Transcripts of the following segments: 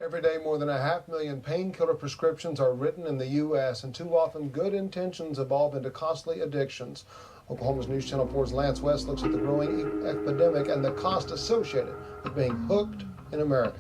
Every day, more than 500,000 painkiller prescriptions are written in the U.S., and too often good intentions evolve into costly addictions. Oklahoma's News Channel 4's Lance West looks at the growing epidemic and the cost associated with being hooked in America.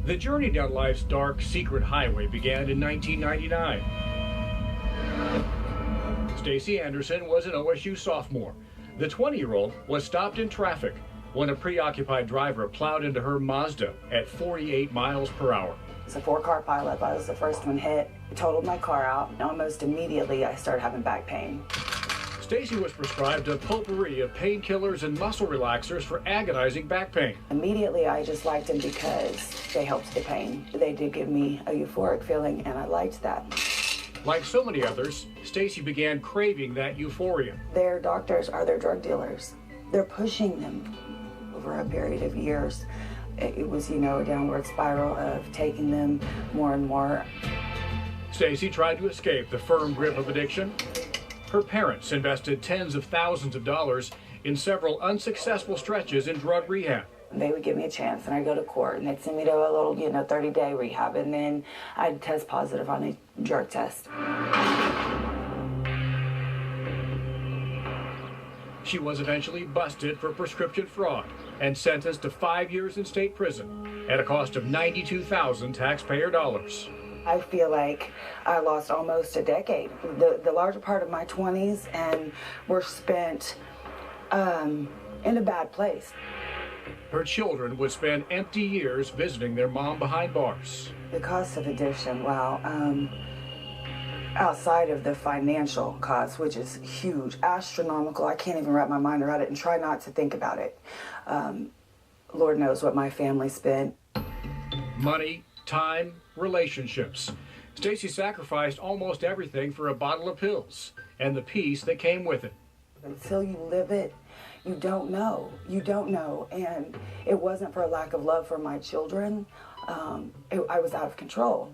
The journey down life's dark, secret highway began in 1999. Stacy Anderson was an OSU sophomore. The 20-year-old was stopped in traffic when a preoccupied driver plowed into her Mazda at 48 miles per hour. It's a 4-car pileup. I was the first one hit. It totaled my car out. Almost immediately, I started having back pain. Stacy was prescribed a potpourri of painkillers and muscle relaxers for agonizing back pain. Immediately, I just liked them because they helped the pain. They did give me a euphoric feeling, and I liked that. Like so many others, Stacy began craving that euphoria. Their doctors are their drug dealers. They're pushing them over a period of years. It was, a downward spiral of taking them more and more. Stacy tried to escape the firm grip of addiction. Her parents invested tens of thousands of dollars in several unsuccessful stretches in drug rehab. They would give me a chance, and I'd go to court, and they'd send me to a little, 30-day rehab, and then I'd test positive on a drug test. She was eventually busted for prescription fraud and sentenced to 5 years in state prison at a cost of $92,000 taxpayer dollars. I feel like I lost almost a decade. The larger part of my 20s and were spent in a bad place. Her children would spend empty years visiting their mom behind bars. The cost of addiction, wow, outside of the financial cost, which is huge, astronomical, I can't even wrap my mind around it and try not to think about it. Lord knows what my family spent. Money, time, relationships. Stacy sacrificed almost everything for a bottle of pills and the peace that came with it. Until you live it, you don't know. You don't know. And it wasn't for a lack of love for my children. I was out of control.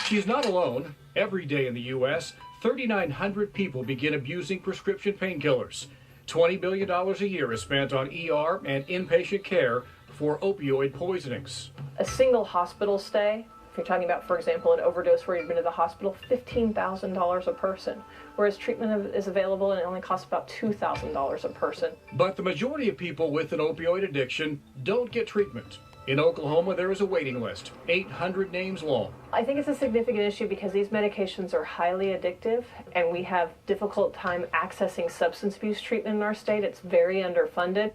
She's not alone. Every day in the U.S., 3,900 people begin abusing prescription painkillers. $20 billion a year is spent on ER and inpatient care for opioid poisonings. A single hospital stay, if you're talking about, for example, an overdose where you've been to the hospital, $15,000 a person, whereas treatment is available and it only costs about $2,000 a person. But the majority of people with an opioid addiction don't get treatment. In Oklahoma, there is a waiting list, 800 names long. I think it's a significant issue because these medications are highly addictive and we have difficult time accessing substance abuse treatment in our state. It's very underfunded.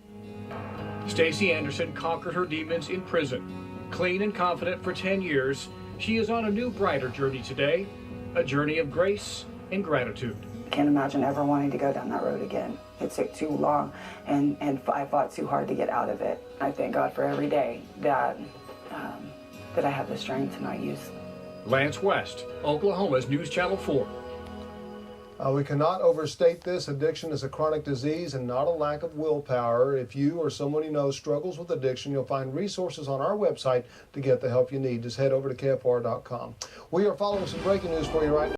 Stacy Anderson conquered her demons in prison. Clean and confident for 10 years, she is on a new, brighter journey today, a journey of grace and gratitude. I can't imagine ever wanting to go down that road again. It took too long, and I fought too hard to get out of it. I thank God for every day that I have the strength to not use. Lance West, Oklahoma's News Channel 4. We cannot overstate this. Addiction is a chronic disease and not a lack of willpower. If you or someone you know struggles with addiction, you'll find resources on our website to get the help you need. Just head over to KFR.com. We are following some breaking news for you right now.